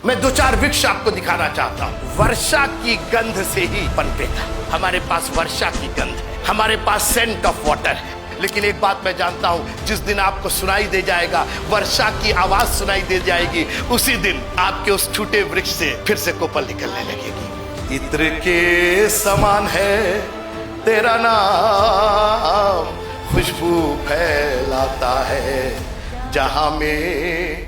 मैं दो चार वृक्ष आपको दिखाना चाहता हूँ। वर्षा की गंध से ही पनपेगा। हमारे पास वर्षा की गंध है, हमारे पास सेंट ऑफ वाटर है। लेकिन एक बात मैं जानता हूं, जिस दिन आपको सुनाई दे जाएगा, वर्षा की आवाज सुनाई दे जाएगी, उसी दिन आपके उस छूटे वृक्ष से फिर से कोपल निकलने लगेगी। इत्र के समान है तेरा नाम, खुशबू फैलाता है जहां में।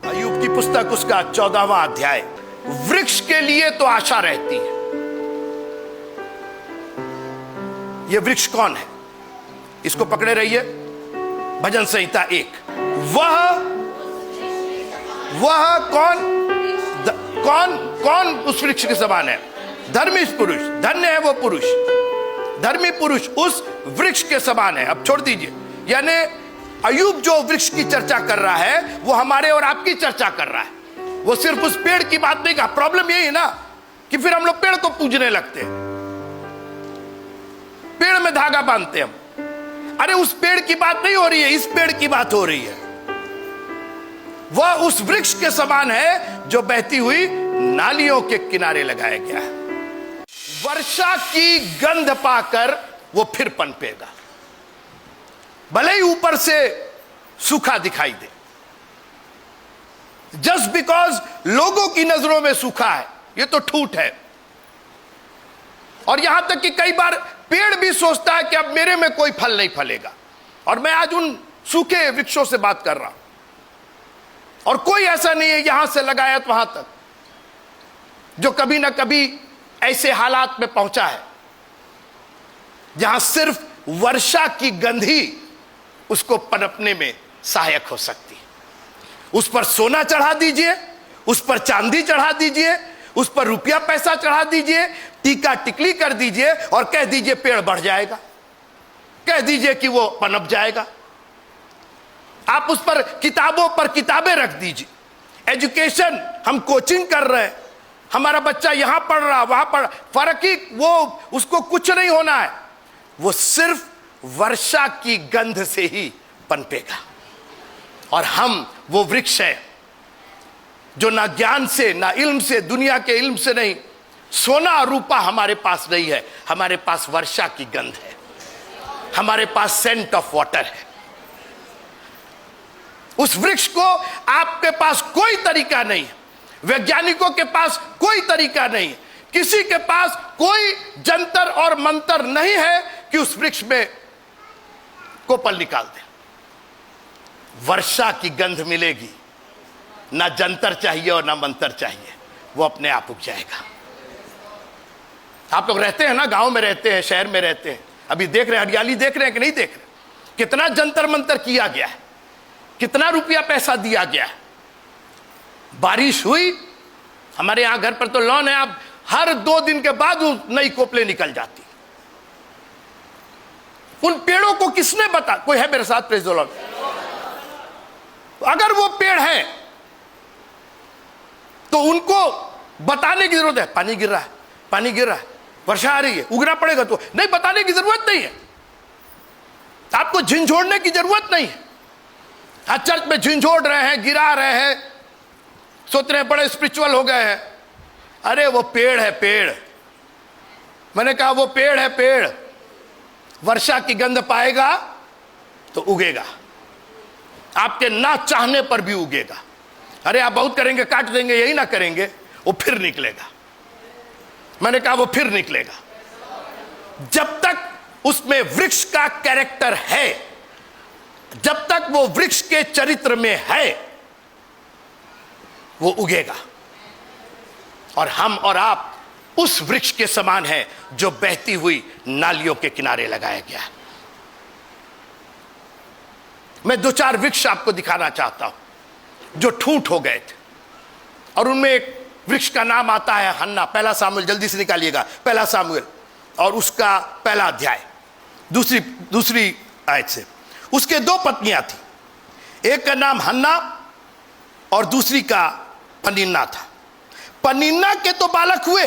अय्यूब की पुस्तक उसका 14वां अध्याय। वृक्ष के लिए तो आशा रहती है। ये वृक्ष कौन है? इसको पकड़े रहिए। भजन संहिता 1। वह कौन उस वृक्ष के समान है? धर्मी पुरुष, धन्य है वो पुरुष, धर्मी पुरुष उस वृक्ष के समान है। अब छोड़ दीजिए, यानी अय्यूब जो वृक्ष की चर्चा कर रहा है वो हमारे और आपकी चर्चा कर रहा है। वो सिर्फ उस पेड़ की बात नहीं कहा। प्रॉब्लम यही है ना कि फिर हम लोग पेड़ को पूजने लगते हैं, पेड़ में धागा बांधते हम। अरे उस पेड़ की बात नहीं हो रही है, इस पेड़ की बात हो रही है। वह उस वृक्ष के समान है जो बहती हुई नालियों के किनारे लगाया गया है। वर्षा की गंध पाकर वो फिर पनपेगा, भले ही ऊपर से सूखा दिखाई दे। जस्ट बिकॉज लोगों की नजरों में सूखा है, ये तो ठूठ है। और यहां तक कि कई बार पेड़ भी सोचता है कि अब मेरे में कोई फल नहीं फलेगा। और मैं आज उन सूखे वृक्षों से बात कर रहा हूं, और कोई ऐसा नहीं है यहां से लगाया तो वहां तक जो कभी ना कभी ऐसे हालात में पहुंचा है जहां सिर्फ वर्षा की गंध ही उसको पनपने में सहायक हो सकती है। उस पर सोना चढ़ा दीजिए, उस पर चांदी चढ़ा दीजिए, उस पर रुपया पैसा चढ़ा दीजिए, टीका टिकली कर दीजिए और कह दीजिए पेड़ बढ़ जाएगा, कह दीजिए कि वो पनप जाएगा। आप उस पर किताबों पर किताबें रख दीजिए। एजुकेशन, हम कोचिंग कर रहे हैं, हमारा बच्चा यहां पढ़ रहा वहां पढ़, फर्क ही वो, उसको कुछ नहीं होना है। वो सिर्फ वर्षा की गंध से ही पनपेगा। और हम वो वृक्ष है जो ना ज्ञान से, ना इल्म से, दुनिया के इल्म से नहीं, सोना और रूपा हमारे पास नहीं है। हमारे पास वर्षा की गंध है, हमारे पास सेंट ऑफ वाटर है। उस वृक्ष को आपके पास कोई तरीका नहीं है, वैज्ञानिकों के पास कोई तरीका नहीं है, किसी के पास कोई जंतर और मंतर नहीं है कि उस वृक्ष में कोपल निकाल दे। वर्षा की गंध मिलेगी, ना जंतर चाहिए और ना मंतर चाहिए, वो अपने आप उग जाएगा। आप लोग रहते हैं ना, गांव में रहते हैं, शहर में रहते हैं, अभी देख रहे हैं, हरियाली देख रहे हैं कि नहीं देख रहे? कितना जंतर मंतर किया गया है, कितना रुपया पैसा दिया गया है। बारिश हुई, हमारे यहां घर पर तो लॉन है, अब हर 2 दिन के बाद नई कोपले निकल जाती। उन पेड़ों को किसने बता, कोई है मेरे साथ? Praise the Lord. अगर वो पेड़ है तो उनको बताने की जरूरत है, पानी गिर रहा है, पानी गिर रहा है, वर्षा आ रही है, उगना पड़ेगा। तो नहीं, बताने की जरूरत नहीं है, आपको झिंझोड़ने की जरूरत नहीं है। आज चर्च में झिंझोड़ रहे हैं, गिरा रहे हैं, सोच रहे हैं बड़े स्पिरिचुअल हो गए हैं। अरे वो पेड़ है, पेड़। मैंने कहा वो पेड़ है, पेड़। वर्षा की गंध पाएगा तो उगेगा, आपके ना चाहने पर भी उगेगा। अरे आप बहुत करेंगे, काट देंगे, यही ना करेंगे, वो फिर निकलेगा। मैंने कहा वो फिर निकलेगा। जब तक उसमें वृक्ष का कैरेक्टर है, जब तक वो वृक्ष के चरित्र में है, वो उगेगा। और हम और आप उस वृक्ष के समान है जो बहती हुई नालियों के किनारे लगाया गया है। मैं 2-4 वृक्ष आपको दिखाना चाहता हूं जो ठूंठ हो गए थे, और उनमें एक वृक्ष का नाम आता है हन्ना। पहला सामुएल, जल्दी से निकालिएगा, पहला सामुएल और उसका पहला अध्याय, दूसरी आयत से। उसके 2 पत्नियां थी, एक का नाम हन्ना और दूसरी का पनिन्ना था। पनिन्ना के तो बालक हुए,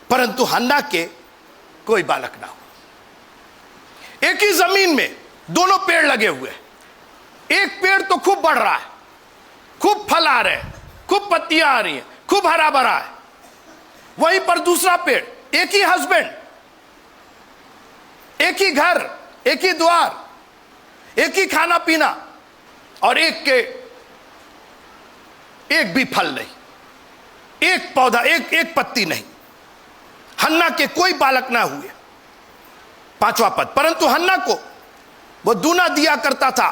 परंतु हन्ना के कोई बालक ना हो। एक ही जमीन में दोनों पेड़ लगे हुए, एक पेड़ तो खूब बढ़ रहा है, खूब फल आ रहे हैं, खूब पत्तियां आ रही हैं, खूब हरा भरा है। वहीं पर दूसरा पेड़, एक ही हस्बैंड, एक ही घर, एक ही द्वार, एक ही खाना पीना, और एक के एक भी फल नहीं, एक पौधा, एक पत्ती नहीं। हन्ना के कोई बालक ना हुए। 5वां पद, परंतु हन्ना को वो दूना दिया करता था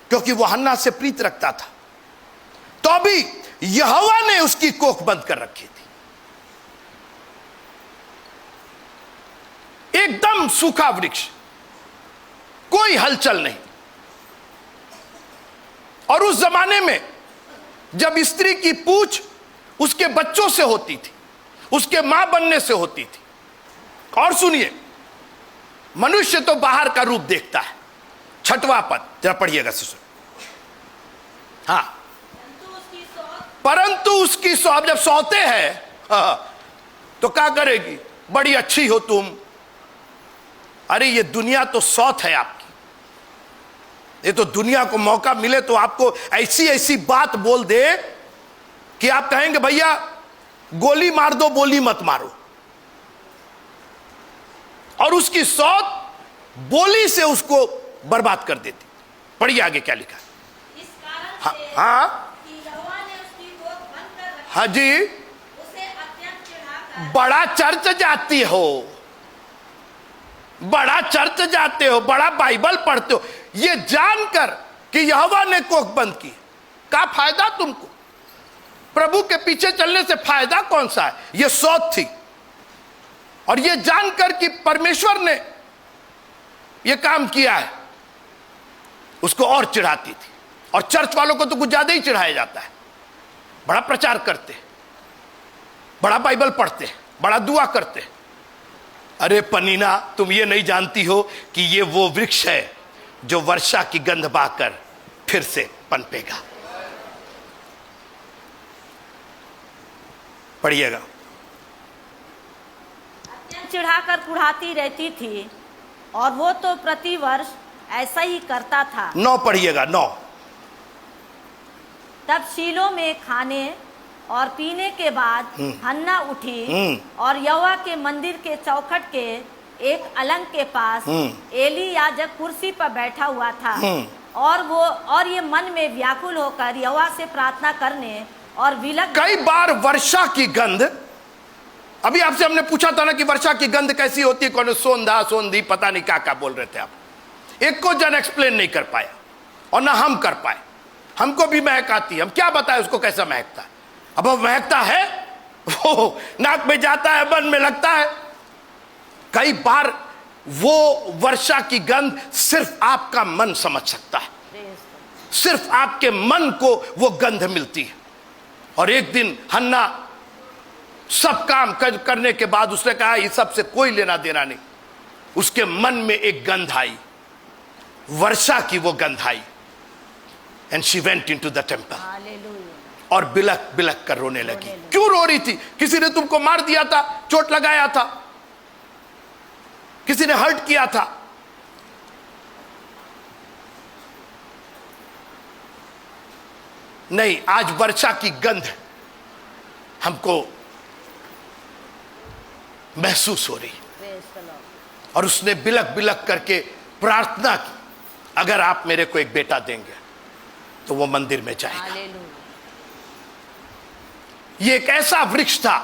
क्योंकि वो हन्ना से प्रीत रखता था, तो भी यहोवा ने उसकी कोख बंद कर रखी थी। एकदम सूखा वृक्ष, कोई हलचल नहीं। और उस जमाने में जब स्त्री की पूछ उसके बच्चों से होती थी, उसके मां बनने से होती थी। और सुनिए, मनुष्य तो बाहर का रूप देखता है। 6वां पद जरा पढ़िएगा सुन। हाँ, परंतु उसकी सौत, जब सौते हैं तो क्या करेगी? बड़ी अच्छी हो तुम। अरे ये दुनिया तो सौत है आपकी। ये तो दुनिया को मौका मिले तो आपको ऐसी ऐसी बात बोल दे कि आप कहेंगे भैया गोली मार दो, बोली मत मारो। और उसकी सौत बोली से उसको बर्बाद कर देती। पढ़िए आगे क्या लिखा है। इस कारण हाँ, से हाँ, कि यहोवा ने उसकी कोख बंद कर रखी, हाँ जी, उसे अत्यंत चिढ़ाकर बड़ा चर्च जाती हो, बड़ा चर्च जाते हो, बड़ा बाइबल पढ़ते हो, ये जानकर कि यहोवा ने कोख बंद की। क्या फायदा तुमको? प्रभु के पीछे चलने से फायदा कौन सा है? ये सौत थी। और ये जानकर कि परमेश्वर ने ये काम किया है, उसको और चिढ़ाती थी। और चर्च वालों को तो कुछ ज्यादा ही चिढ़ाया जाता है। बड़ा प्रचार करते, बड़ा बाइबल पढ़ते, बड़ा दुआ करते। अरे पनीना, तुम ये नहीं जानती हो कि ये वो वृक्ष है जो वर्षा की गंध बहाकर फिर से पनपेगा। पढ़िएगा। अत्यंत चिढ़ाकर कुढ़ाती रहती थी, और वो तो प्रतिवर्ष ऐसा ही करता था। 9 पढ़िएगा। 9, तब शीलो में खाने और पीने के बाद हन्ना उठी और यहोवा के मंदिर के चौखट के एक अलंग के पास एली याजक कुर्सी पर बैठा हुआ था। और ये मन में व्याकुल होकर यहोवा से प्रार्थना करने और विलग। कई बार वर्षा की गंध, अभी आपसे हमने पूछा था ना कि वर्षा की गंध कैसी होती है, कौन सोंधा सोंधी पता नहीं क्या क्या बोल रहे थे आप। एक को जन एक्सप्लेन नहीं कर पाया और ना हम कर पाए। हमको भी महक आती है, हम क्या बताएं उसको कैसा महकता है। अब वो महकता है, वो नाक में जाता है, मन में लगता है। कई बार वो वर्षा की गंध सिर्फ आपका मन समझ सकता है, सिर्फ आपके मन को वो गंध मिलती है। और एक दिन हन्ना सब काम करने के बाद उसने कहा ये सब से कोई लेना देना नहीं। उसके मन में एक गंध आई, वर्षा की वो गंध आई। And she went into the temple, और बिलक बिलक कर रोने लगी। क्यों रो रही थी? किसी ने तुमको मार दिया था, चोट लगाया था, किसी ने हर्ट किया था। नहीं, आज वर्षा की गंध हमको महसूस हो रही। और उसने बिलक बिलक करके प्रार्थना की, अगर आप मेरे को एक बेटा देंगे तो वो मंदिर में जाएगा। ये एक ऐसा वृक्ष था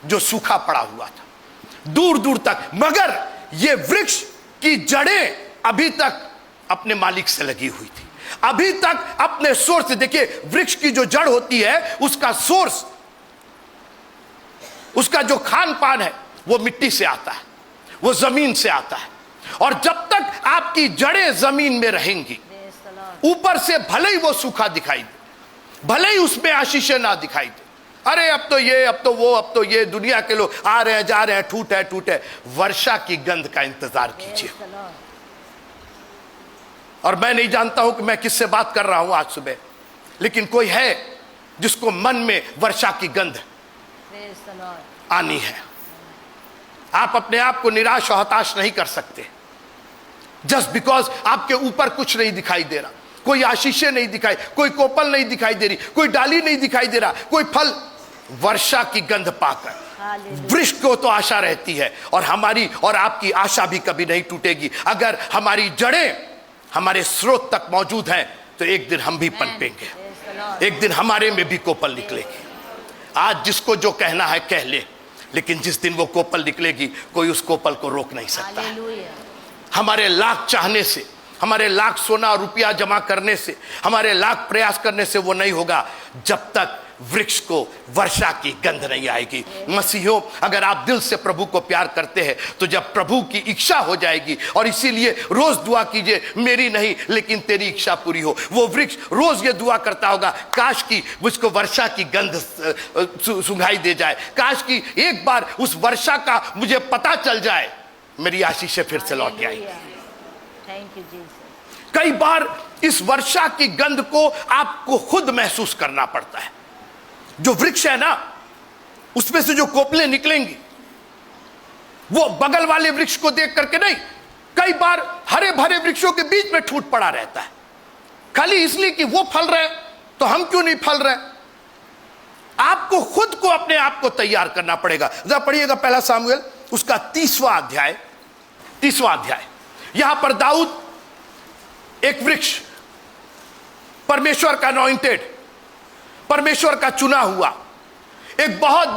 जो सूखा पड़ा हुआ था दूर दूर तक, मगर ये वृक्ष की जड़ें अभी तक अपने मालिक से लगी हुई थी, अभी तक अपने सोर्स से। देखिए, वृक्ष की जो जड़ होती है उसका सोर्स, उसका जो खान पान है वो मिट्टी से आता है, वो जमीन से आता है। और जब तक आपकी जड़ें जमीन में रहेंगी, ऊपर से भले ही वो सूखा दिखाई दे, भले ही उसमें आशीषें ना दिखाई दे, अरे अब तो ये, अब तो वो, अब तो ये, दुनिया के लोग आ रहे हैं जा रहे हैं, ठूट है ठूट है, वर्षा की गंध का इंतजार कीजिए। और मैं नहीं जानता हूं कि मैं किससे बात कर रहा हूं आज सुबह, लेकिन कोई है जिसको मन में वर्षा की गंध आनी है। आप अपने आप को निराश और हताश नहीं कर सकते जस्ट बिकॉज आपके ऊपर कुछ नहीं दिखाई दे रहा। कोई आशीषें नहीं दिखाई, कोई कोपल नहीं दिखाई दे रही, कोई डाली नहीं दिखाई दे रहा, कोई फल। वर्षा की गंध पाकर वृक्ष को तो आशा रहती है, और हमारी और आपकी आशा भी कभी नहीं टूटेगी। अगर हमारी जड़ें हमारे स्रोत तक मौजूद हैं तो एक दिन हम भी पनपेंगे, एक दिन हमारे में भी कोपल निकलेगी। आज जिसको जो कहना है कह ले, लेकिन जिस दिन वो कोपल निकलेगी कोई उस कोपल को रोक नहीं सकता है। हमारे लाख चाहने से, हमारे लाख सोना रुपया जमा करने से, हमारे लाख प्रयास करने से वो नहीं होगा जब तक वृक्ष को वर्षा की गंध नहीं आएगी। मसीहों, अगर आप दिल से प्रभु को प्यार करते हैं तो जब प्रभु की इच्छा हो जाएगी, और इसीलिए रोज दुआ कीजिए, मेरी नहीं लेकिन तेरी इच्छा पूरी हो। वो वृक्ष रोज ये दुआ करता होगा, काश की मुझको वर्षा की गंध सुंघाई दे जाए, काश की एक बार उस वर्षा का मुझे पता चल जाए, मेरी आशीषें फिर से लौट आई। Thank you Jesus. कई बार इस वर्षा की गंध को आपको खुद महसूस करना पड़ता है। जो वृक्ष है ना, उसमें से जो कोपलें निकलेंगी वो बगल वाले वृक्ष को देख करके नहीं, कई बार हरे भरे वृक्षों के बीच में ठूट पड़ा रहता है, खाली इसलिए कि वो फल रहे तो हम क्यों नहीं फल रहे। आपको खुद को अपने आप को तैयार करना पड़ेगा। जरा पढ़िएगा पहला सामुएल उसका 30वां अध्याय। यहां पर दाऊद एक वृक्ष, परमेश्वर का अनॉइंटेड, परमेश्वर का चुना हुआ, एक बहुत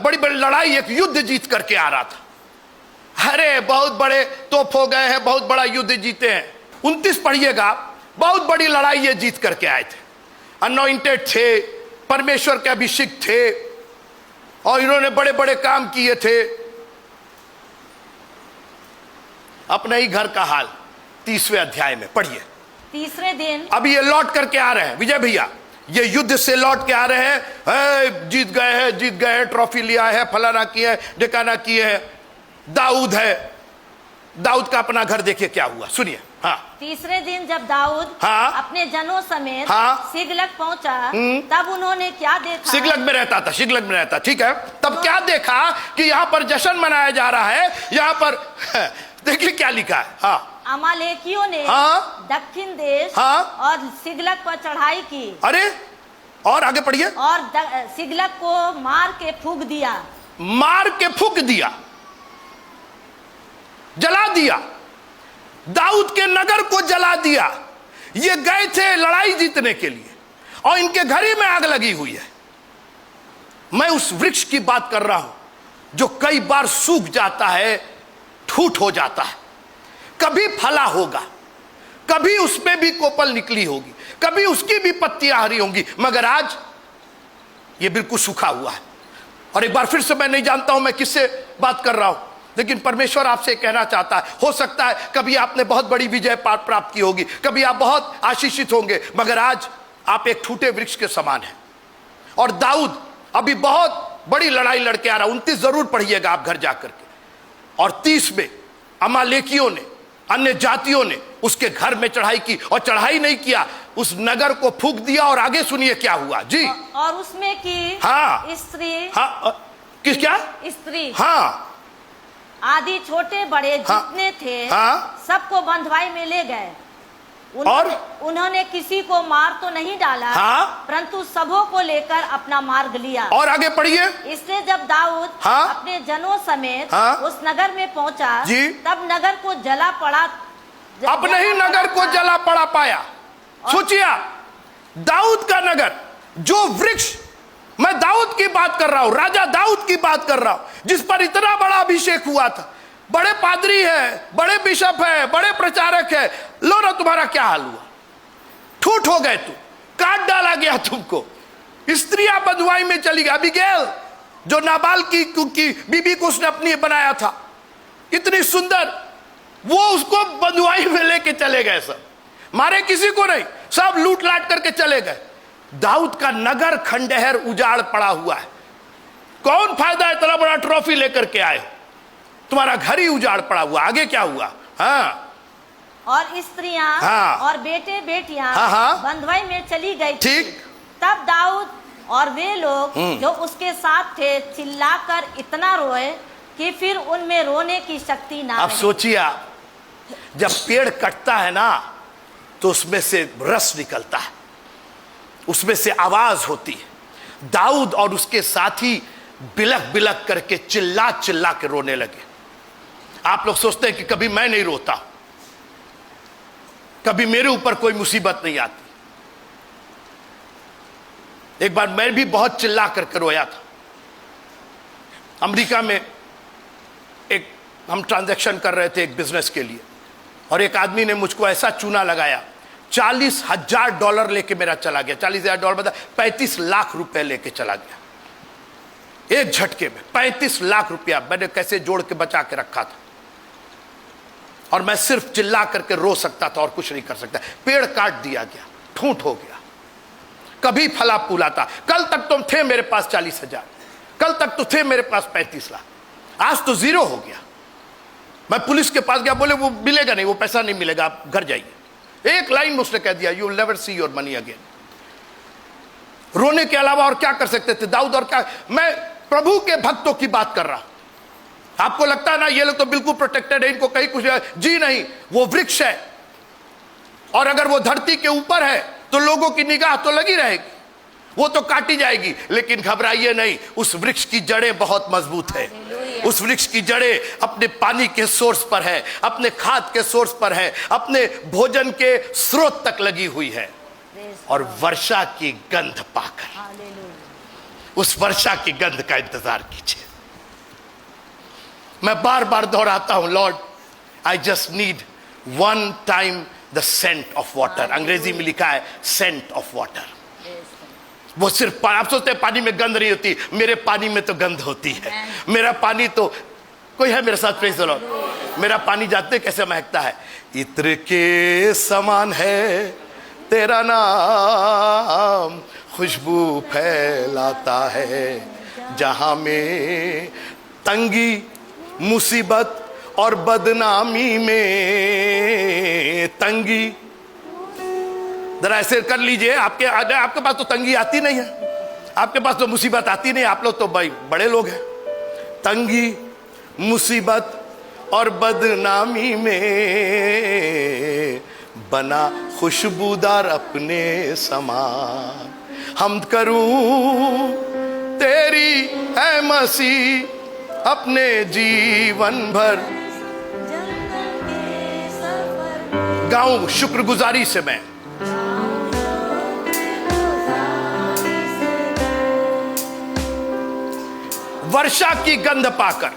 बड़ी लड़ाई, एक युद्ध जीत करके आ रहा था। अरे बहुत बड़े तोप हो गए हैं, बहुत बड़ा युद्ध जीते हैं। 29 पढ़िएगा, बहुत बड़ी लड़ाई ये जीत करके आए थे, अनॉइंटेड थे, परमेश्वर के अभिषिक्त थे, और इन्होंने बड़े बड़े काम किए थे। अपने ही घर का हाल 30वें अध्याय में पढ़िए। तीसरे दिन अभी ये लौट करके आ रहे हैं, विजय भैया ये युद्ध से लौट के आ रहे हैं, जीत गए हैं, ट्रॉफी लिया है, फलाना किया है, ढिकाना किए है। दाऊद है, दाऊद का अपना घर देखिए क्या हुआ, सुनिए। हाँ, तीसरे दिन जब दाऊद अपने जनों समेत सिगलग पहुंचा, तब उन्होंने क्या देखा। सिगलग में रहता, ठीक है। तब क्या देखा कि यहाँ पर जश्न मनाया जा रहा है। यहाँ पर देखिए क्या लिखा है। हाँ, अमालेकियों ने दक्षिण देश और सिगलग पर चढ़ाई की। अरे और आगे पढ़िए। और सिगलग को मार के फूंक दिया, जला दिया, दाऊद के नगर को जला दिया। ये गए थे लड़ाई जीतने के लिए और इनके घर ही में आग लगी हुई है। मैं उस वृक्ष की बात कर रहा हूं जो कई बार सूख जाता है, ठूट हो जाता है, कभी फला होगा, कभी उसमें भी कोपल निकली होगी, कभी उसकी भी पत्तियां हरी होंगी, मगर आज ये बिल्कुल सूखा हुआ है। और एक बार फिर से मैं नहीं जानता हूं मैं किससे बात कर रहा हूं, लेकिन परमेश्वर आपसे कहना चाहता है, हो सकता है कभी आपने बहुत बड़ी विजय प्राप्त की होगी, कभी आप बहुत आशीषित होंगे, मगर आज आप एक ठूटे वृक्ष के समान हैं। और दाऊद अभी बहुत बड़ी लड़ाई लड़के आ रहा। 29 जरूर पढ़िएगा आप घर जाकर के। और 30 में अमालेकियों ने, अन्य जातियों ने उसके घर में चढ़ाई की, और चढ़ाई नहीं किया, उस नगर को फूंक दिया। और आगे सुनिए क्या हुआ जी। और उसमें की स्त्री, स्त्री, आदि छोटे बड़े जितने थे सबको बंधुआई में ले गए। उन्होंने किसी को मार तो नहीं डाला, परंतु सबों को लेकर अपना मार्ग लिया। और आगे पढ़िए। इसलिए जब दाऊद अपने जनों समेत उस नगर में पहुंचा, तब नगर को जला पड़ा, अपने ही नगर को जला पड़ा पाया। सोचिए, दाऊद का नगर, जो वृक्ष, मैं दाऊद की बात कर रहा हूं, राजा दाऊद की बात कर रहा हूं, जिस पर इतना बड़ा अभिषेक हुआ था, बड़े पादरी है, बड़े बिशप है, बड़े प्रचारक है, लो ना तुम्हारा क्या हाल हुआ, ठूठ हो गए, तुम काट डाला गया तुमको। स्त्रियां बंधुआई में चली गई। अबीगैल जो नाबाल की बीबी को उसने अपनी बनाया था, इतनी सुंदर, वो उसको बंधुआई में लेके चले गए, सब मारे किसी को नहीं, सब लूट लाट करके चले गए। दाऊद का नगर खंडहर उजाड़ पड़ा हुआ है। कौन फायदा, इतना बड़ा ट्रॉफी लेकर के आए, तुम्हारा घर ही उजाड़ पड़ा हुआ। आगे क्या हुआ। और स्त्रियां और बेटे बेटियां बंधुआई में चली गई। ठीक। तब दाऊद और वे लोग जो उसके साथ थे चिल्लाकर इतना रोए कि फिर उनमें रोने की शक्ति ना। अब सोचिए, जब पेड़ कटता है ना तो उसमें से रस निकलता है, उसमें से आवाज होती है। दाऊद और उसके साथी बिलक बिलक करके चिल्ला चिल्ला के रोने लगे। आप लोग सोचते हैं कि कभी मैं नहीं रोता, कभी मेरे ऊपर कोई मुसीबत नहीं आती। एक बार मैं भी बहुत चिल्ला करके रोया था। अमेरिका में एक हम ट्रांजैक्शन कर रहे थे एक बिजनेस के लिए, और एक आदमी ने मुझको ऐसा चूना लगाया, $40,000 लेके मेरा चला गया। $40,000 मतलब 35 लाख रुपए लेके चला गया एक झटके में। 35 लाख रुपया मैंने कैसे जोड़ के बचा के रखा था, और मैं सिर्फ चिल्ला करके रो सकता था और कुछ नहीं कर सकता। पेड़ काट दिया गया, ठूंठ हो गया, कभी फला फूला था। कल तक तुम थे मेरे पास 40,000, कल तक तो थे मेरे पास 35 लाख, आज तो जीरो हो गया। मैं पुलिस के पास गया, बोले वो मिलेगा नहीं, वो पैसा नहीं मिलेगा, आप घर जाइए। एक लाइन में उसने कह दिया, you will never see your money again. रोने के अलावा और क्या कर सकते थे दाऊद? और क्या, मैं प्रभु के भक्तों की बात कर रहा हूं। आपको लगता है ना ये लोग तो बिल्कुल प्रोटेक्टेड है, इनको कहीं कुछ जी नहीं। वो वृक्ष है, और अगर वो धरती के ऊपर है तो लोगों की निगाह तो लगी रहेगी, वो तो काटी जाएगी। लेकिन घबराइए नहीं, उस वृक्ष की जड़ें बहुत मजबूत है। उस वृक्ष की जड़ें अपने पानी के सोर्स पर है, अपने खाद के सोर्स पर है, अपने भोजन के स्रोत तक लगी हुई है। और वर्षा की गंध पाकर उस वर्षा की गंध का इंतजार कीजिए। मैं बार बार दोहराता हूं, lord I just need one time the scent of water. अंग्रेजी में लिखा है सेंट ऑफ वाटर। वो सिर्फ, आप सोचते हैं पानी में गंध नहीं होती, मेरे पानी में तो गंध होती है। मेरा पानी तो, कोई है मेरे साथ? Praise the Lord. मेरा पानी जानते कैसे महकता है? इत्र के समान है तेरा नाम, खुशबू फैलाता है जहां में तंगी, मुसीबत और बदनामी में। तंगी, जरा ऐसे कर लीजिए, आपके पास तो तंगी आती नहीं है, आपके पास तो मुसीबत आती नहीं। आप लोग तो भाई बड़े लोग हैं। तंगी, मुसीबत और बदनामी में बना खुशबूदार अपने समान। हमद करूं तेरी है मसीह अपने जीवन भर। गाऊं शुक्रगुजारी से मैं। वर्षा की गंध पाकर,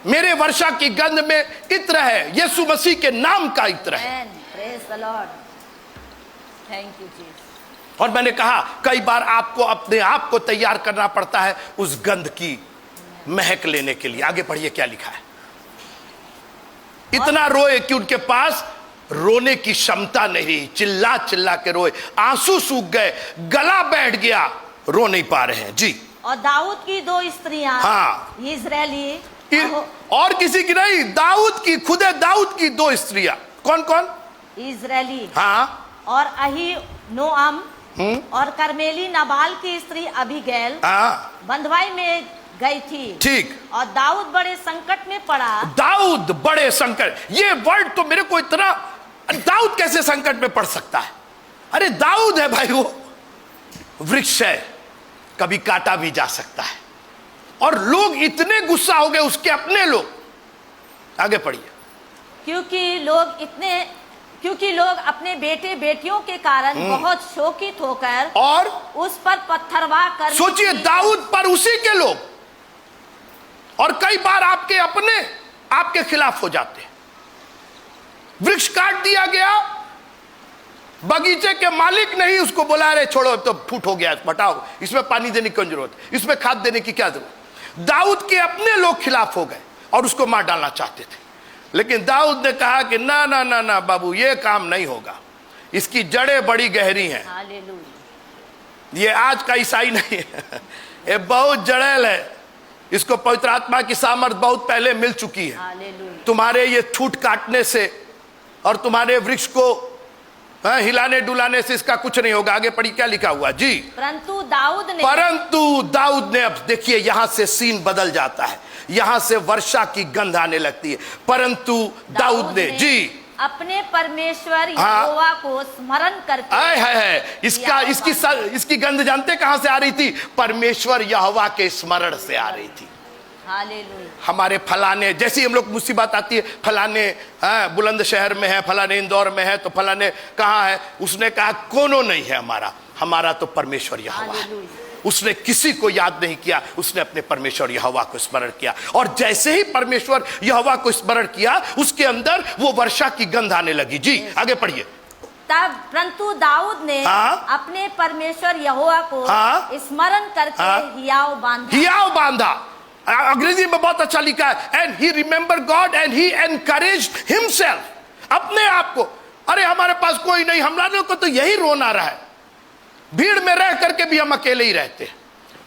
मेरे वर्षा की गंध में इत्र है, यीशु मसीह के नाम का इत्र है। Praise the Lord. Thank you, Jesus. और मैंने कहा कई बार आपको अपने आप को तैयार करना पड़ता है उस गंध की महक लेने के लिए। आगे पढ़िए क्या लिखा है। इतना रोए कि उनके पास रोने की क्षमता नहीं रही, चिल्ला चिल्ला के रोए, आंसू सूख गए, गला बैठ गया, रो नहीं पा रहे हैं जी। और दाऊद की 2 स्त्रियां, हाँ, इजरायली, और किसी की नहीं, दाऊद की, खुदे दाऊद की 2 स्त्रियां। कौन कौन? इजरायली, हाँ, और अही नोअम, और कर्मेली नबाल की स्त्री अबीगैल, हाँ, बंधुआई में गई थी। ठीक। और दाऊद बड़े संकट में पड़ा। दाऊद बड़े संकट, ये वर्ड तो मेरे को इतना, दाऊद कैसे संकट में पड़ सकता है? अरे दाऊद है भाई, वो वृक्ष है, कभी काटा भी जा सकता है। और लोग इतने गुस्सा हो गए, उसके अपने लोग। आगे पढ़िए। क्योंकि लोग अपने बेटे बेटियों के कारण बहुत शोकित होकर और उस पर पत्थरवाह कर। सोचिए, दाऊद पर उसी के लोग, और कई बार आपके अपने आपके खिलाफ हो जाते हैं। वृक्ष काट दिया गया, बगीचे के मालिक नहीं उसको बुला रहे, छोड़ो तो फूट हो गया, हटाओ, इसमें पानी देने की जरूरत, इसमें खाद देने की क्या जरूरत। दाऊद के अपने लोग खिलाफ हो गए और उसको मार डालना चाहते थे। लेकिन दाऊद ने कहा कि ना ना ना ना बाबू, ये काम नहीं होगा, इसकी जड़ें बड़ी गहरी हैं। ये आज का ईसाई नहीं है, ये बहुत जड़ेल है, इसको पवित्र आत्मा की सामर्थ बहुत पहले मिल चुकी है। तुम्हारे ये ठूठ काटने से और तुम्हारे वृक्ष को हिलाने डुलाने से इसका कुछ नहीं होगा। आगे पढ़ी क्या लिखा हुआ जी। परंतु दाऊद ने, अब देखिए यहां से सीन बदल जाता है, यहां से वर्षा की गंध आने लगती है। परंतु दाऊद ने जी अपने परमेश्वर हाँ। यहोवा को स्मरण करके आय है इसकी गंध जानते कहां से आ रही थी? परमेश्वर यहोवा के स्मरण से आ रही थी। हालेलुया। हमारे फलाने, जैसे हम लोग मुसीबत आती है, फलाने बुलंद शहर में है, फलाने इंदौर में है, तो फलाने कहाँ है? उसने कहा कोनो नहीं है हमारा तो परमेश्वर यहोवा है। उसने किसी को याद नहीं किया, उसने अपने परमेश्वर यहोवा को स्मरण किया। और जैसे ही परमेश्वर यहोवा को स्मरण किया, उसके अंदर वो वर्षा की गंध आने लगी। जी आगे पढ़िए। तब परंतु दाऊद ने अपने परमेश्वर यहोवा को स्मरण करके हियाव बांधा। अंग्रेजी में बहुत अच्छा लिखा है, and he remember God and he encouraged himself. अपने आप को, अरे हमारे पास कोई नहीं, हम लोगों को तो यही रोना रहा है, भीड़ में रह करके भी हम अकेले ही रहते हैं।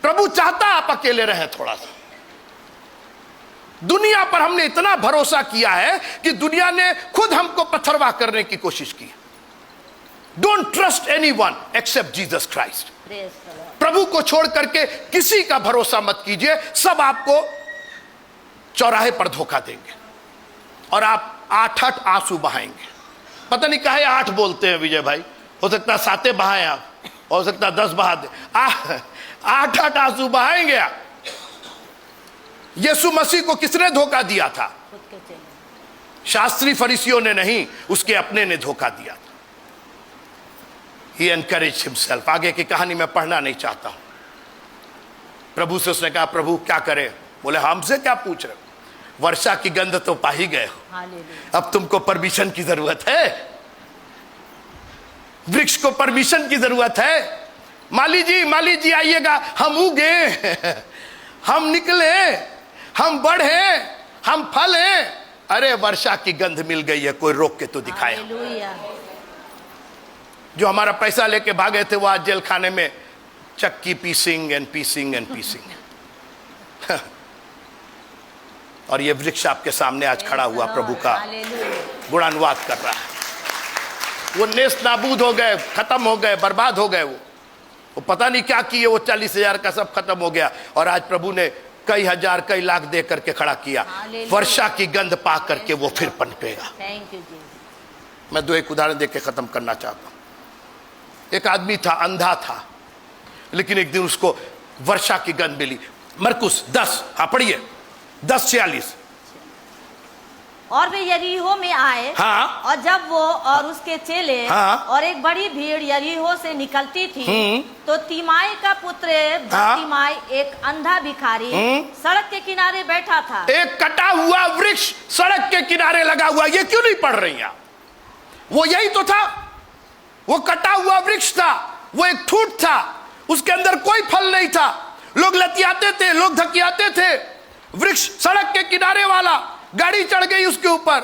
प्रभु चाहता आप अकेले रहें थोड़ा सा। दुनिया पर हमने इतना भरोसा किया है कि दुनिया ने खुद हमको पथरवाह करने की कोशिश की। Don't trust anyone except Jesus Christ. प्रभु को छोड़ करके किसी का भरोसा मत कीजिए, सब आपको चौराहे पर धोखा देंगे और आप 8 आंसू बहाएंगे। पता नहीं काहे 8 बोलते हैं विजय भाई, हो सकता है 7 बहाएं आप, हो सकता है 10 बहा दे। 8 आंसू बहाएंगे आप। यीशु मसीह को किसने धोखा दिया था? शास्त्री फरीसियों ने नहीं, उसके अपने ने धोखा दिया था। He encouraged himself। आगे की कहानी मैं पढ़ना नहीं चाहता हूं। प्रभु से उसने कहा, प्रभु क्या करें? बोले हमसे क्या पूछ रहे हो, वर्षा की गंध तो पा ही गए हो, अब तुमको परमिशन की जरूरत है। वृक्ष को परमिशन की जरूरत है। माली जी आइएगा, हम उगे, हम निकले, हम बढ़े, हम फले। अरे वर्षा की गंध मिल गई है, कोई रोक के तो दिखाए। जो हमारा पैसा लेके भागे थे वो आज जेल खाने में चक्की पीसिंग एंड पीसिंग एंड पीसिंग। और ये वृक्ष आपके सामने आज खड़ा हुआ प्रभु का गुणानुवाद कर रहा है। वो नेस्त नाबूद हो गए, खत्म हो गए, बर्बाद हो गए। वो पता नहीं क्या किए, वो 40,000 का सब खत्म हो गया। और आज प्रभु ने कई हजार कई लाख दे करके खड़ा किया। वर्षा की गंध पा करके वो फिर पनपेगा। मैं 2 एक उदाहरण देके खत्म करना चाहता हूं। एक आदमी था, अंधा था, लेकिन एक दिन उसको वर्षा की गंध मिली। मरकुस 10, पढ़िए 10:46। और वे यरीहो में आए, और जब वो और उसके चेले और एक बड़ी भीड़ यरीहो से निकलती थी, तो तिमाई का पुत्र तिमाई एक अंधा भिखारी सड़क के किनारे बैठा था। एक कटा हुआ वृक्ष सड़क के किनारे लगा हुआ। ये क्यों नहीं पढ़ रही आप? वो यही तो था, वो कटा हुआ वृक्ष था, वो एक ठूंठ था, उसके अंदर कोई फल नहीं था। लोग लतियाते थे, लोग धकियाते थे। वृक्ष सड़क के किनारे वाला, गाड़ी चढ़ गई उसके ऊपर।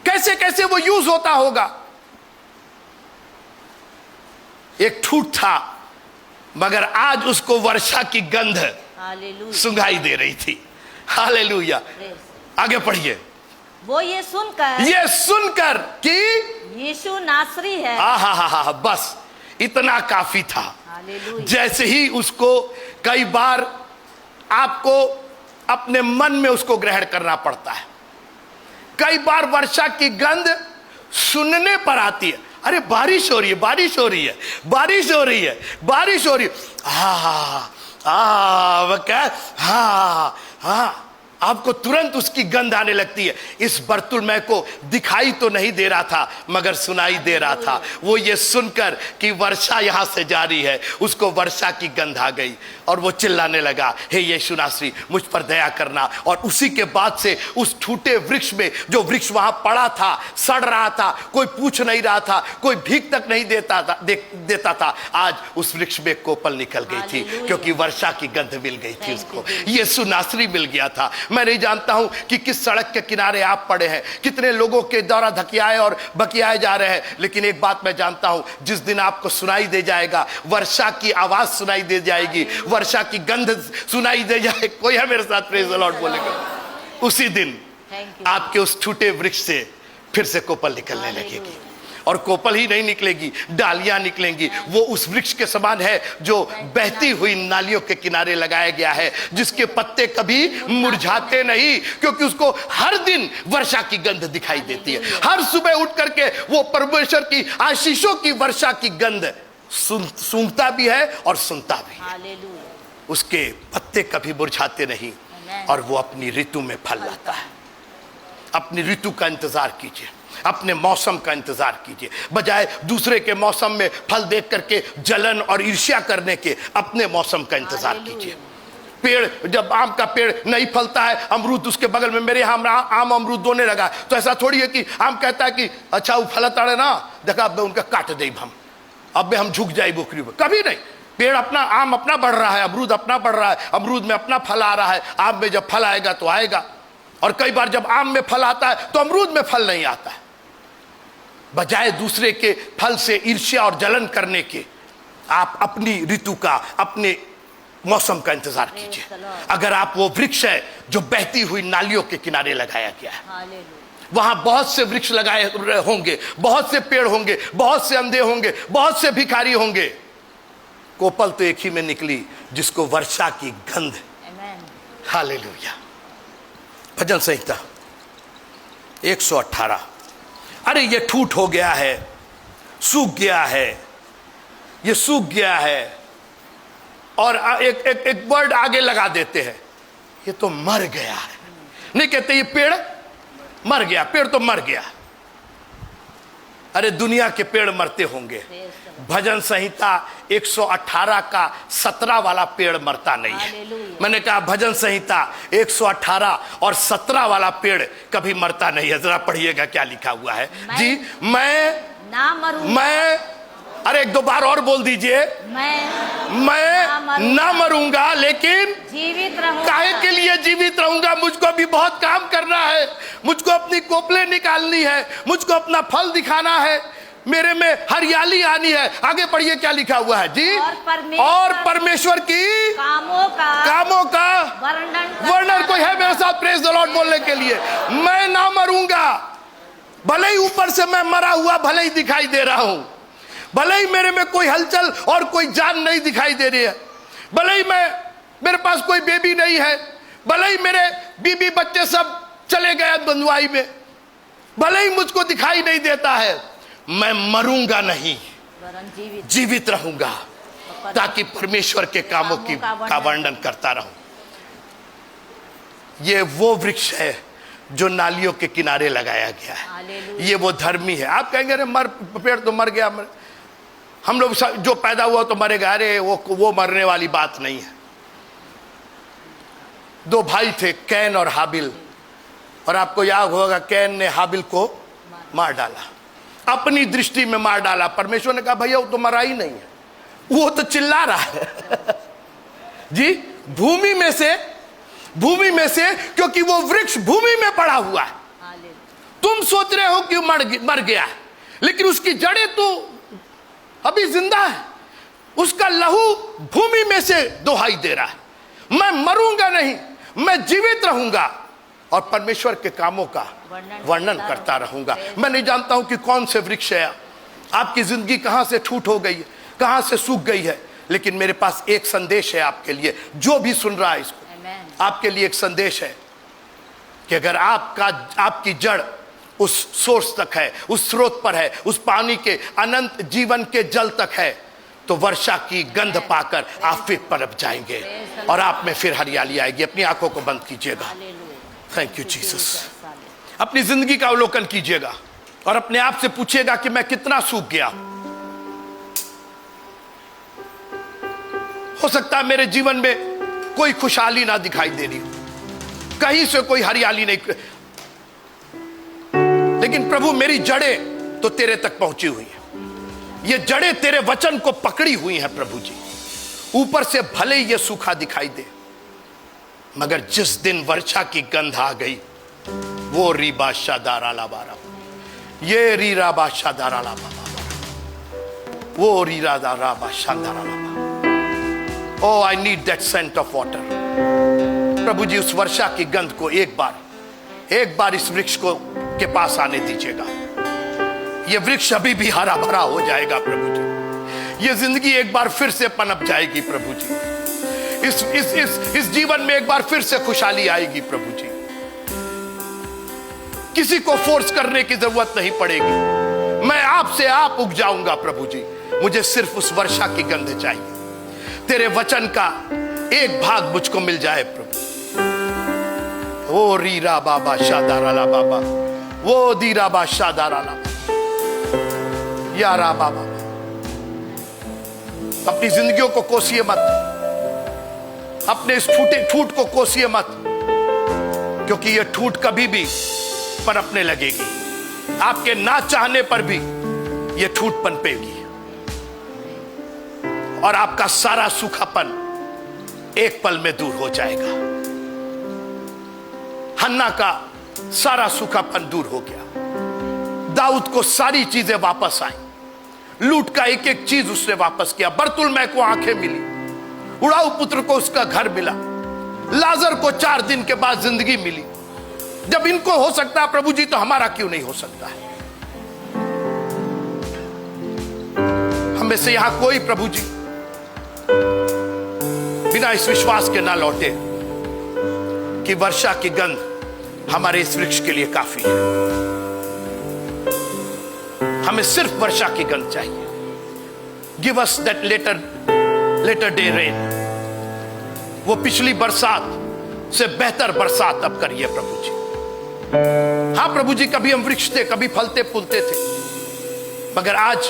कैसे कैसे वो यूज होता होगा। एक ठूंठ था, मगर आज उसको वर्षा की गंध सुंघाई दे रही थी। हालेलुया। आगे पढ़िए। वो ये सुनकर कि यीशु नासरी है, बस इतना काफी था। जैसे ही उसको, कई बार आपको अपने मन में उसको ग्रहण करना पड़ता है। कई बार वर्षा की गंध सुनने पर आती है। अरे बारिश हो रही है, बारिश हो रही है, बारिश हो रही है, बारिश हो रही है। वह क्या, आपको तुरंत उसकी गंध आने लगती है। इस बर्तुलमय को दिखाई तो नहीं दे रहा था, मगर सुनाई दे रहा था। वो ये सुनकर कि वर्षा यहां से जारी है, उसको वर्षा की गंध आ गई और वो चिल्लाने लगा, हे यीशु नासरी, मुझ पर दया करना। और उसी के बाद से उस ठूटे वृक्ष में, जो वृक्ष वहां पड़ा था, सड़ रहा था, कोई पूछ नहीं रहा था, कोई भीख तक नहीं देता था, आज उस वृक्ष में कोपल निकल गई थी, क्योंकि वर्षा की गंध मिल गई थी उसको। यीशु नासरी मिल गया था। मैं नहीं जानता हूं कि किस सड़क के किनारे आप पड़े हैं, कितने लोगों के द्वारा धकियाए और बकियाए जा रहे हैं, लेकिन एक बात मैं जानता हूं, जिस दिन आपको सुनाई दे जाएगा, वर्षा की आवाज सुनाई दे जाएगी, वर्षा की गंध सुनाई दे जाए, कोई है मेरे साथ प्रेज़ द लॉर्ड बोलेगा, उसी दिन आपके उस टूटे वृक्ष से फिर से कोपल निकलने लगेगी। और कोपल ही नहीं निकलेगी, डालियां निकलेंगी। वो उस वृक्ष के समान है जो बहती हुई नालियों के किनारे लगाया गया है, जिसके पत्ते कभी मुरझाते नहीं, क्योंकि उसको हर दिन वर्षा की गंध दिखाई देती है। हर सुबह उठ करके वो परमेश्वर की आशीषों की वर्षा की गंध सूंघता भी है और सुनता भी है। हालेलुया। उसके पत्ते कभी मुरझाते नहीं और वो अपनी ऋतु में फल लाता है। अपनी ऋतु का इंतजार कीजिए, अपने मौसम का इंतजार कीजिए, बजाय दूसरे के मौसम में फल देख करके जलन और ईर्ष्या करने के अपने मौसम का इंतजार कीजिए। पेड़, जब आम का पेड़ नहीं फलता है, अमरूद उसके बगल में, मेरे यहाँ आम अमरूद दोने लगा, तो ऐसा थोड़ी है कि आम कहता है कि अच्छा वो फलता है ना, देखा अब उनका काट दे, अब हम झुक जाए बुकरी पर, कभी नहीं। पेड़ अपना, आम अपना बढ़ रहा है, अमरूद अपना बढ़ रहा है, अमरूद में अपना फल आ रहा है, आम में जब फल आएगा तो आएगा। और कई बार जब आम में फल आता है तो अमरूद में फल नहीं आता है। बजाय दूसरे के फल से ईर्ष्या और जलन करने के, आप अपनी ऋतु का, अपने मौसम का इंतजार कीजिए। अगर आप वो वृक्ष है जो बहती हुई नालियों के किनारे लगाया गया है, वहां बहुत से वृक्ष लगाए होंगे, बहुत से पेड़ होंगे, बहुत से अंधे होंगे, बहुत से भिखारी होंगे। कोपल तो एक ही में निकली जिसको वर्षा की गंध। हालेलुया। भजन संहिता 118। अरे ये ठूठ हो गया है, सूख गया है, ये सूख गया है, और एक वर्ड आगे लगा देते हैं, ये तो मर गया है। नहीं कहते ये पेड़ मर गया, पेड़ तो मर गया। अरे दुनिया के पेड़ मरते होंगे, भजन संहिता 118 का 17 वाला पेड़ मरता नहीं है। मैंने कहा भजन संहिता 118 और 17 वाला पेड़ कभी मरता नहीं है। जरा पढ़िएगा क्या लिखा हुआ है जी। मैं अरे एक दो बार और बोल दीजिए, मैं ना मरूंगा लेकिन जीवित रहूंगा। काहे के लिए जीवित रहूंगा? मुझको भी बहुत काम करना है, मुझको अपनी कोपलें निकालनी है, मुझको अपना फल दिखाना है, मेरे में हरियाली आनी है। आगे पढ़िए क्या लिखा हुआ है जी। और परमेश्वर की कामों का वर्णन। कोई है मेरे साथ प्रेज द लॉर्ड बोलने के लिए? मैं ना मरूंगा, भले ही ऊपर से मैं मरा हुआ भले ही दिखाई दे रहा हूं, भले ही मेरे में कोई हलचल और कोई जान नहीं दिखाई दे रही है, भले ही मेरे पास कोई बेबी नहीं है, भले ही मेरे बीबी बच्चे सब चले गए बंधुआई में, भले ही मुझको दिखाई नहीं देता है, मैं मरूंगा नहीं, जीवित रहूंगा ताकि परमेश्वर के कामों का वर्णन करता रहूं। ये वो वृक्ष है जो नालियों के किनारे लगाया गया है। ये वो धर्मी है। आप कहेंगे अरे पेड़ तो मर गया, हम लोग जो पैदा हुआ तो मरेगा। अरे वो मरने वाली बात नहीं है। दो भाई थे, कैन और हाबिल, और आपको याद होगा कैन ने हाबिल को मार डाला, अपनी दृष्टि में मार डाला। परमेश्वर ने कहा भैया वो तो मरा ही नहीं है, वो तो चिल्ला रहा है जी। भूमि में से क्योंकि वो वृक्ष भूमि में पड़ा हुआ है। तुम सोच रहे हो कि मर गया है, लेकिन उसकी जड़ें तो अभी जिंदा है, उसका लहू भूमि में से दुहाई दे रहा है। मैं मरूंगा नहीं, मैं जीवित रहूंगा और परमेश्वर के कामों का वर्णन करता रहूंगा। मैं नहीं जानता हूं कि कौन से वृक्ष है, आपकी जिंदगी कहां से ठूठ हो गई है, कहां से सूख गई है, लेकिन मेरे पास एक संदेश है आपके लिए। जो भी सुन रहा है इसको, आपके लिए एक संदेश है कि अगर आपकी जड़ उस सोर्स तक है, उस स्रोत पर है, उस पानी के अनंत जीवन के जल तक है, तो वर्षा की गंध पाकर आप फिर पनप जाएंगे और आप में फिर हरियाली आएगी। अपनी आंखों को बंद कीजिएगा। Thank you Jesus. अपनी जिंदगी का अवलोकन कीजिएगा और अपने आप से पूछिएगा कि मैं कितना सूख गया। हो सकता है मेरे जीवन में कोई खुशहाली ना दिखाई दे रही, कहीं से कोई हरियाली नहीं, लेकिन प्रभु मेरी जड़ें तो तेरे तक पहुंची हुई है। ये जड़ें तेरे वचन को पकड़ी हुई हैं प्रभु जी। ऊपर से भले ही ये सूखा दिखाई दे, मगर जिस दिन वर्षा की गंध आ गई, वो रीबा शादारा लाबारा, ये रीरा बाशादारा लाबारा, वो रीरा Dara बाशादारा लाबारा। Oh, I need that scent of water. प्रभु जी उस वर्षा की गंध को एक बार इस वृक्ष को के पास आने दीजिएगा। ये वृक्ष अभी भी हरा भरा हो जाएगा प्रभु जी। ये जिंदगी एक बार फिर से पनप जाएगी प्रभु जी। इस जीवन में एक बार फिर से खुशहाली आएगी प्रभु जी। किसी को फोर्स करने की जरूरत नहीं पड़ेगी। मैं आपसे आप उग जाऊंगा प्रभु जी। मुझे सिर्फ उस वर्षा की गंध चाहिए। तेरे वचन का एक भाग मुझको मिल जाए प्रभु। ओ रीरा बाबा शादाराला बाबा, वो दीरा बा शादाराला यारा बाबा। अपनी जिंदगियों को कोसिए मत, अपने इस ठूठ को कोसिए मत, क्योंकि यह ठूठ कभी भी पनपने लगेगी। आपके ना चाहने पर भी यह ठूठ पनपेगी और आपका सारा सूखापन एक पल में दूर हो जाएगा। हन्ना का सारा सूखापन दूर हो गया। दाऊद को सारी चीजें वापस आई। लूट का एक एक चीज उसने वापस किया। बरतुलमै को आंखें मिली, उड़ाऊ पुत्र को उसका घर मिला, लाजर को 4 दिन के बाद जिंदगी मिली। जब इनको हो सकता है प्रभु जी, तो हमारा क्यों नहीं हो सकता है? हमें से यहां कोई प्रभु जी बिना इस विश्वास के ना लौटे कि वर्षा की गंध हमारे इस वृक्ष के लिए काफी है। हमें सिर्फ वर्षा की गंध चाहिए। Give us that latter day rain. वो पिछली बरसात से बेहतर बरसात अब करिए प्रभु जी। हाँ प्रभु जी, कभी हम वृक्ष थे, कभी फलते फूलते थे, मगर आज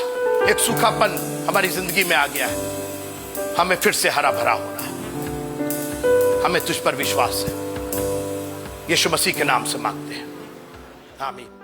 एक सूखापन हमारी जिंदगी में आ गया है। हमें फिर से हरा भरा होना है। हमें तुझ पर विश्वास है। यीशु मसीह के नाम से मांगते हैं, आमीन।